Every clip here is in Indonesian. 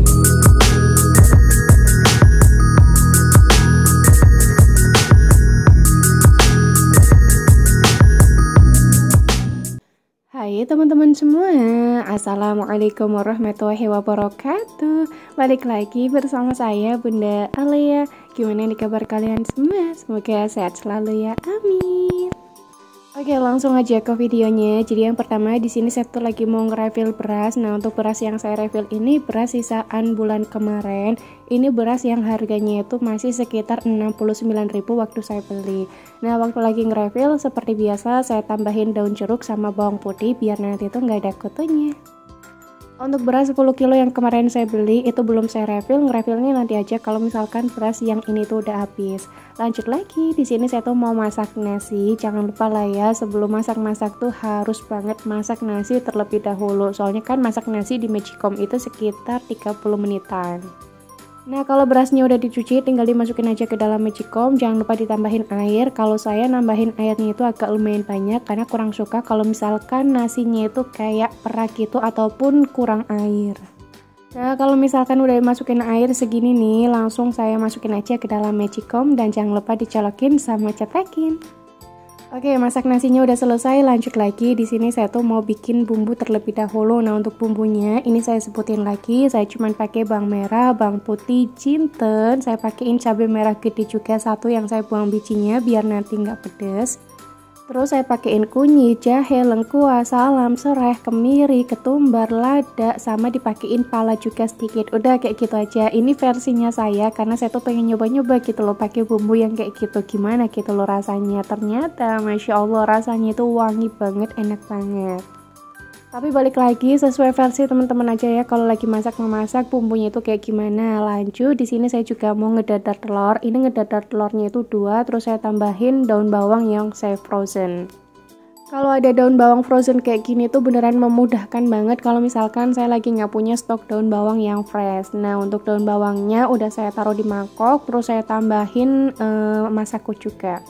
Hai teman-teman semua, Assalamualaikum warahmatullahi wabarakatuh. Balik lagi bersama saya Bunda Alia. Gimana nih kabar kalian semua? Semoga sehat selalu ya, amin. Oke, langsung aja ke videonya. Jadi yang pertama di sini saya tuh lagi mau nge-refill beras. Nah, untuk beras yang saya refill ini beras sisaan bulan kemarin. Ini beras yang harganya itu masih sekitar 69.000 waktu saya beli. Nah, waktu lagi nge-refill seperti biasa saya tambahin daun jeruk sama bawang putih biar nanti itu nggak ada kutunya. Untuk beras 10 kilo yang kemarin saya beli itu belum saya refill, nge-refillnya nanti aja kalau misalkan beras yang ini tuh udah habis. Lanjut lagi, di sini saya tuh mau masak nasi. Jangan lupa lah ya, sebelum masak-masak tuh harus banget masak nasi terlebih dahulu. Soalnya kan masak nasi di Magicom itu sekitar 30 menitan. Nah, kalau berasnya udah dicuci tinggal dimasukin aja ke dalam Magicom. Jangan lupa ditambahin air. Kalau saya nambahin airnya itu agak lumayan banyak karena kurang suka kalau misalkan nasinya itu kayak perak gitu ataupun kurang air. Nah, kalau misalkan udah dimasukin air segini nih, langsung saya masukin aja ke dalam Magicom dan jangan lupa dicolokin sama cetakin. Oke, masak nasinya udah selesai, lanjut lagi. Di sini saya tuh mau bikin bumbu terlebih dahulu. Nah, untuk bumbunya ini saya sebutin lagi. Saya cuman pakai bawang merah, bawang putih, jinten. Saya pakein cabai merah gede juga satu yang saya buang bijinya biar nanti nggak pedes. Terus saya pakein kunyit, jahe, lengkuas, salam, serai, kemiri, ketumbar, lada, sama dipakein pala juga sedikit. Udah kayak gitu aja. Ini versinya saya karena saya tuh pengen nyoba-nyoba gitu loh pakai bumbu yang kayak gitu. Gimana gitu loh rasanya. Ternyata Masya Allah rasanya itu wangi banget, enak banget. Tapi balik lagi sesuai versi teman-teman aja ya, kalau lagi memasak bumbunya itu kayak gimana. Lanjut di sini saya juga mau ngedadar telur. Ini ngedadar telurnya itu 2, terus saya tambahin daun bawang yang saya frozen. Kalau ada daun bawang frozen kayak gini tuh beneran memudahkan banget kalau misalkan saya lagi nggak punya stok daun bawang yang fresh. Nah, untuk daun bawangnya udah saya taruh di mangkok, terus saya tambahin masako juga.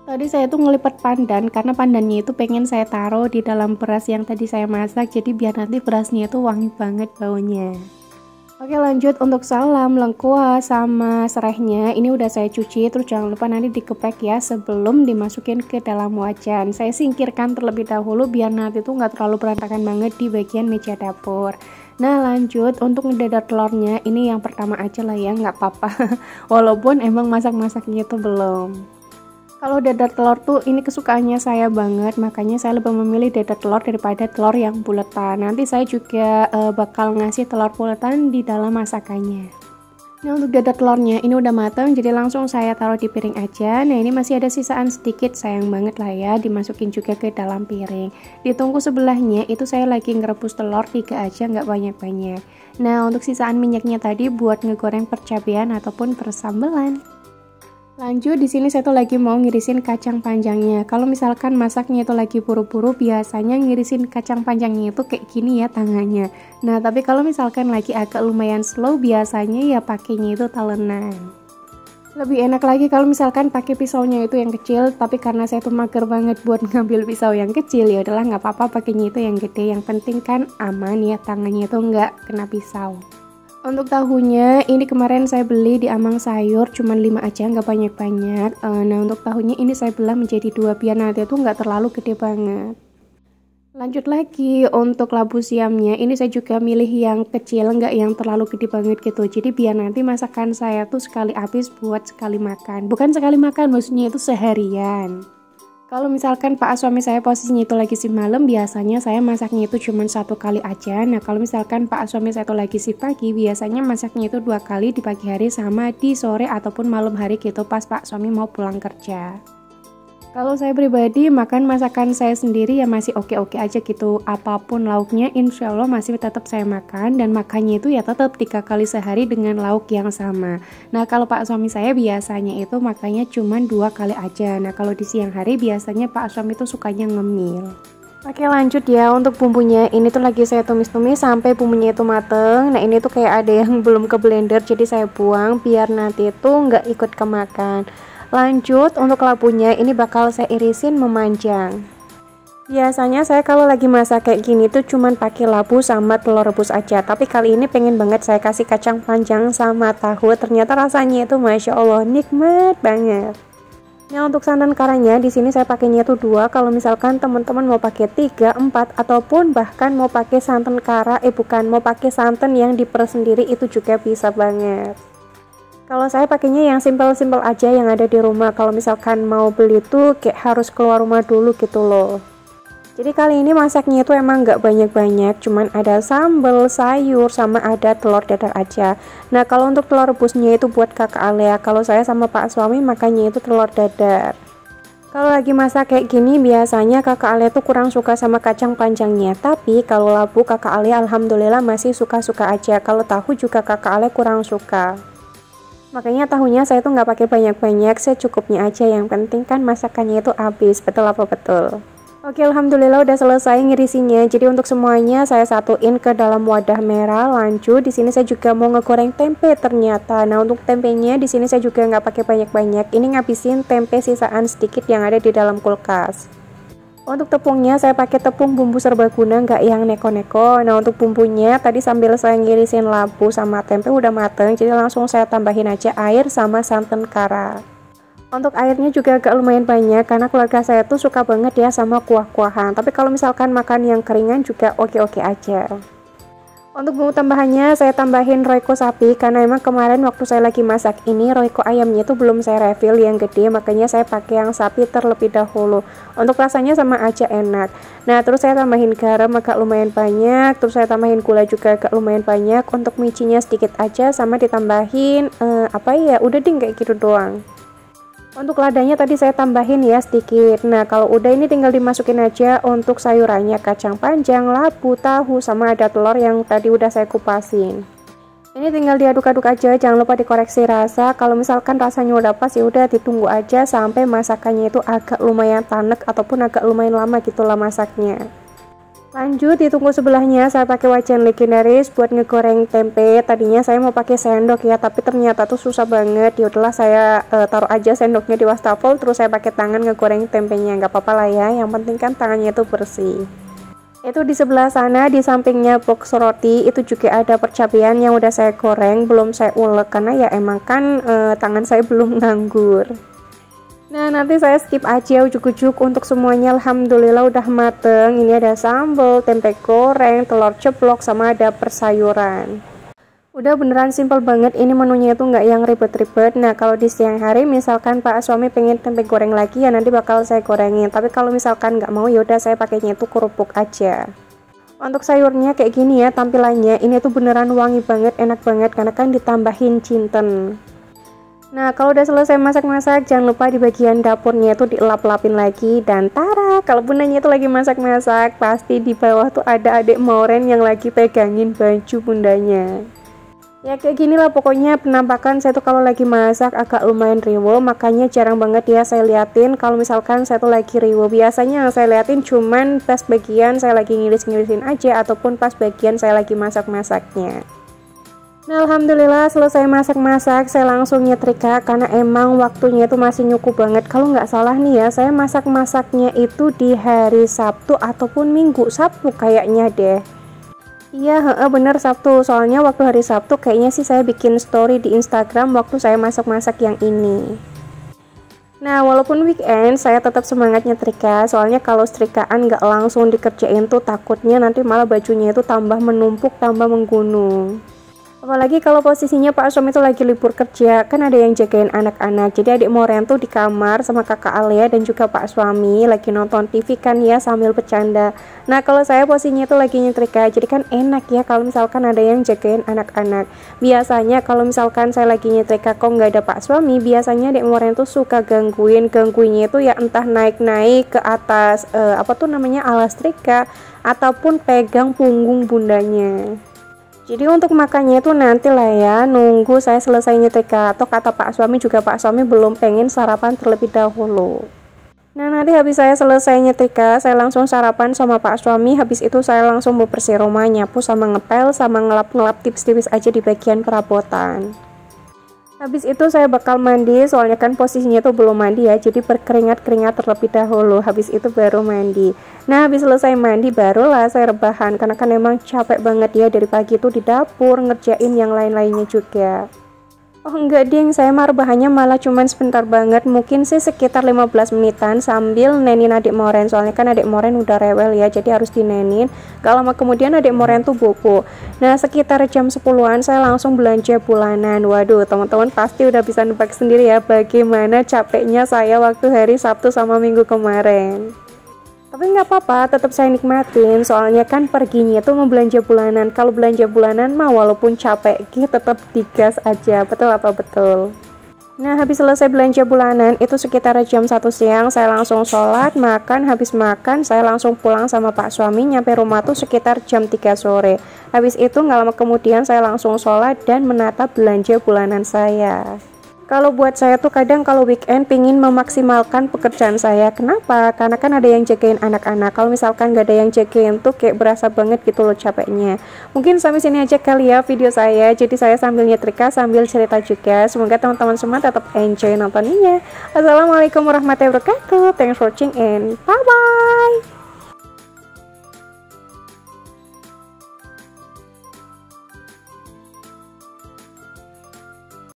Tadi saya tuh ngelipat pandan karena pandannya itu pengen saya taruh di dalam beras yang tadi saya masak, jadi biar nanti berasnya itu wangi banget baunya. Oke, lanjut untuk salam, lengkuas, sama serainya ini udah saya cuci, terus jangan lupa nanti dikeprek ya sebelum dimasukin ke dalam wajan. Saya singkirkan terlebih dahulu biar nanti tuh nggak terlalu berantakan banget di bagian meja dapur. Nah, lanjut untuk ngedadar telurnya ini yang pertama aja lah ya, nggak apa-apa walaupun emang masak-masaknya itu belum. Kalau dadar telur tuh ini kesukaannya saya banget, makanya saya lebih memilih dadar telur daripada telur yang buletan. Nanti saya juga bakal ngasih telur buletan di dalam masakannya. Nah, untuk dadar telurnya ini udah matang, jadi langsung saya taruh di piring aja. Nah, ini masih ada sisaan sedikit, sayang banget lah ya, dimasukin juga ke dalam piring. Ditunggu sebelahnya itu saya lagi ngerebus telur 3 aja, nggak banyak-banyak. Nah, untuk sisaan minyaknya tadi buat ngegoreng percabean ataupun persambelan. Lanjut di sini saya tuh lagi mau ngirisin kacang panjangnya. Kalau misalkan masaknya itu lagi buru-buru, biasanya ngirisin kacang panjangnya itu kayak gini ya tangannya. Nah, tapi kalau misalkan lagi agak lumayan slow, biasanya ya pakainya itu talenan. Lebih enak lagi kalau misalkan pakai pisaunya itu yang kecil, tapi karena saya tuh mager banget buat ngambil pisau yang kecil, ya udahlah nggak apa-apa pakainya itu yang gede. Yang penting kan aman ya, tangannya itu nggak kena pisau. Untuk tahunya ini kemarin saya beli di Amang Sayur cuman 5 aja, nggak banyak-banyak. Nah, untuk tahunya ini saya belah menjadi 2 biar nanti itu nggak terlalu gede banget. Lanjut lagi untuk labu siamnya ini saya juga milih yang kecil, nggak yang terlalu gede banget gitu. Jadi biar nanti masakan saya tuh sekali habis buat sekali makan. Bukan sekali makan, maksudnya itu seharian. Kalau misalkan Pak suami saya posisinya itu lagi shift malam, biasanya saya masaknya itu cuma 1 kali aja. Nah, kalau misalkan Pak suami saya itu lagi shift pagi, biasanya masaknya itu 2 kali di pagi hari sama di sore ataupun malam hari gitu pas Pak suami mau pulang kerja. Kalau saya pribadi makan masakan saya sendiri ya masih oke-oke aja gitu. Apapun lauknya insya Allah masih tetap saya makan, dan makannya itu ya tetap 3 kali sehari dengan lauk yang sama. Nah, kalau Pak suami saya biasanya itu makannya cuma 2 kali aja. Nah, kalau di siang hari biasanya Pak suami itu sukanya ngemil. Oke, lanjut ya untuk bumbunya. Ini tuh lagi saya tumis-tumis sampai bumbunya itu mateng. Nah, ini tuh kayak ada yang belum ke blender, jadi saya buang biar nanti itu nggak ikut kemakan. Lanjut untuk labunya ini bakal saya irisin memanjang. Biasanya saya kalau lagi masak kayak gini tuh cuman pakai labu sama telur rebus aja. Tapi kali ini pengen banget saya kasih kacang panjang sama tahu. Ternyata rasanya itu Masya Allah nikmat banget. Nah untuk santan karanya di sini saya pakainya tuh 2. Kalau misalkan teman-teman mau pakai 3, 4 ataupun bahkan mau pakai santan kara, mau pakai santan yang diperes sendiri itu juga bisa banget. Kalau saya pakainya yang simpel-simpel aja yang ada di rumah. Kalau misalkan mau beli tuh kayak harus keluar rumah dulu gitu loh. Jadi kali ini masaknya itu emang nggak banyak-banyak, cuman ada sambal, sayur, sama ada telur dadar aja. Nah kalau untuk telur rebusnya itu buat kakak Alea, kalau saya sama pak suami makanya itu telur dadar. Kalau lagi masak kayak gini biasanya kakak Alea tuh kurang suka sama kacang panjangnya, tapi kalau labu kakak Alea alhamdulillah masih suka-suka aja. Kalau tahu juga kakak Alea kurang suka. Makanya tahunya saya tuh nggak pakai banyak-banyak, secukupnya aja, yang penting kan masakannya itu habis, betul apa betul? Oke, alhamdulillah udah selesai ngirisinya. Jadi untuk semuanya saya satuin ke dalam wadah merah. Lanjut di sini saya juga mau ngegoreng tempe ternyata. Nah untuk tempenya di sini saya juga nggak pakai banyak-banyak. Ini ngabisin tempe sisaan sedikit yang ada di dalam kulkas. Untuk tepungnya saya pakai tepung bumbu serbaguna, nggak yang neko-neko. Nah untuk bumbunya tadi sambil saya ngirisin labu sama tempe udah mateng, jadi langsung saya tambahin aja air sama santan kara. Untuk airnya juga agak lumayan banyak karena keluarga saya tuh suka banget ya sama kuah-kuahan. Tapi kalau misalkan makan yang keringan juga oke-oke aja. Untuk bumbu tambahannya saya tambahin royco sapi karena emang kemarin waktu saya lagi masak ini royco ayamnya itu belum saya refill yang gede, makanya saya pakai yang sapi terlebih dahulu. Untuk rasanya sama aja enak. Nah terus saya tambahin garam agak lumayan banyak, terus saya tambahin gula juga agak lumayan banyak. Untuk micinya sedikit aja sama ditambahin udah ding kayak gitu doang. Untuk ladanya tadi saya tambahin ya sedikit. Nah kalau udah ini tinggal dimasukin aja untuk sayurannya, kacang panjang, labu, tahu, sama ada telur yang tadi udah saya kupasin. Ini tinggal diaduk-aduk aja, jangan lupa dikoreksi rasa. Kalau misalkan rasanya udah pas ya udah ditunggu aja sampai masakannya itu agak lumayan tanek ataupun agak lumayan lama gitulah masaknya. Lanjut ditunggu sebelahnya saya pakai wajan legendaris buat ngegoreng tempe. Tadinya saya mau pakai sendok ya, tapi ternyata tuh susah banget. Ya udahlah saya taruh aja sendoknya di wastafel, terus saya pakai tangan ngegoreng tempenya. Nggak apa-apa lah ya, yang penting kan tangannya itu bersih. Itu di sebelah sana di sampingnya box roti itu juga ada percabean yang udah saya goreng, belum saya ulek karena ya emang kan tangan saya belum nganggur. Nah nanti saya skip aja ujuk-ujuk untuk semuanya. Alhamdulillah udah mateng. Ini ada sambal, tempe goreng, telur ceplok, sama ada persayuran. Udah beneran simple banget. Ini menunya itu nggak yang ribet-ribet. Nah kalau di siang hari misalkan pak suami pengen tempe goreng lagi ya nanti bakal saya gorengin. Tapi kalau misalkan nggak mau yaudah saya pakainya itu kerupuk aja. Untuk sayurnya kayak gini ya tampilannya. Ini tuh beneran wangi banget, enak banget karena kan ditambahin jinten. Nah kalau udah selesai masak-masak jangan lupa di bagian dapurnya itu dielap-elapin lagi. Dan tara, kalau bundanya itu lagi masak-masak pasti di bawah tuh ada adik Moren yang lagi pegangin baju bundanya. Ya kayak gini lah pokoknya penampakan saya tuh kalau lagi masak agak lumayan riwo. Makanya jarang banget ya saya liatin kalau misalkan saya tuh lagi riwo. Biasanya yang saya liatin cuman pas bagian saya lagi ngiris-ngirisin aja ataupun pas bagian saya lagi masak-masaknya. Nah alhamdulillah selesai masak-masak saya langsung nyetrika karena emang waktunya itu masih nyukup banget. Kalau nggak salah nih ya saya masak-masaknya itu di hari Sabtu ataupun Minggu, Sabtu kayaknya deh. Iya bener Sabtu, soalnya waktu hari Sabtu kayaknya sih saya bikin story di Instagram waktu saya masak-masak yang ini. Nah walaupun weekend saya tetap semangat nyetrika, soalnya kalau setrikaan nggak langsung dikerjain tuh takutnya nanti malah bajunya itu tambah menumpuk, tambah menggunung. Apalagi kalau posisinya Pak Suami itu lagi libur kerja, kan ada yang jagain anak-anak. Jadi adik Moren tuh di kamar sama kakak Alia dan juga Pak Suami lagi nonton TV kan ya sambil bercanda. Nah kalau saya posisinya itu lagi nyetrika, jadi kan enak ya kalau misalkan ada yang jagain anak-anak. Biasanya kalau misalkan saya lagi nyetrika kok nggak ada Pak Suami, biasanya adik Moren tuh suka gangguinnya itu ya entah naik-naik ke atas alas trika ataupun pegang punggung bundanya. Jadi untuk makannya itu nanti lah ya, nunggu saya selesai nyetrika. Atau kata Pak Suami juga Pak Suami belum pengen sarapan terlebih dahulu. Nah nanti habis saya selesai nyetrika, saya langsung sarapan sama Pak Suami. Habis itu saya langsung bersih rumah, nyapu sama ngepel, sama ngelap-ngelap tipis-tipis aja di bagian perabotan. Habis itu saya bakal mandi, soalnya kan posisinya tuh belum mandi ya, jadi berkeringat-keringat terlebih dahulu, habis itu baru mandi. Nah, habis selesai mandi barulah saya rebahan, karena kan emang capek banget ya dari pagi tuh di dapur ngerjain yang lain-lainnya juga. Oh enggak ding, saya mah rebahannya malah cuman sebentar banget, mungkin sih sekitar 15 menitan sambil nenin adik moren, soalnya kan adik moren udah rewel ya, jadi harus dinenin. Gak lama kemudian adik moren tuh bobo. Nah sekitar jam 10-an saya langsung belanja bulanan. Waduh teman-teman pasti udah bisa nebak sendiri ya bagaimana capeknya saya waktu hari Sabtu sama Minggu kemarin. Tapi nggak apa-apa, tetap saya nikmatin, soalnya kan perginya tuh mau belanja bulanan. Kalau belanja bulanan mah walaupun capek, kita tetap digas aja, betul apa betul? Nah, habis selesai belanja bulanan, itu sekitar jam 1 siang, saya langsung sholat, makan, habis makan, saya langsung pulang sama pak suami, nyampe rumah tuh sekitar jam 3 sore. Habis itu nggak lama kemudian saya langsung sholat dan menata belanja bulanan saya. Kalau buat saya tuh kadang kalau weekend pingin memaksimalkan pekerjaan saya. Kenapa? Karena kan ada yang jagain anak-anak. Kalau misalkan gak ada yang jagain tuh kayak berasa banget gitu loh capeknya. Mungkin sampai sini aja kali ya video saya. Jadi saya sambil nyetrika sambil cerita juga. Semoga teman-teman semua tetap enjoy nontonnya. Assalamualaikum warahmatullahi wabarakatuh. Thanks for watching and bye-bye.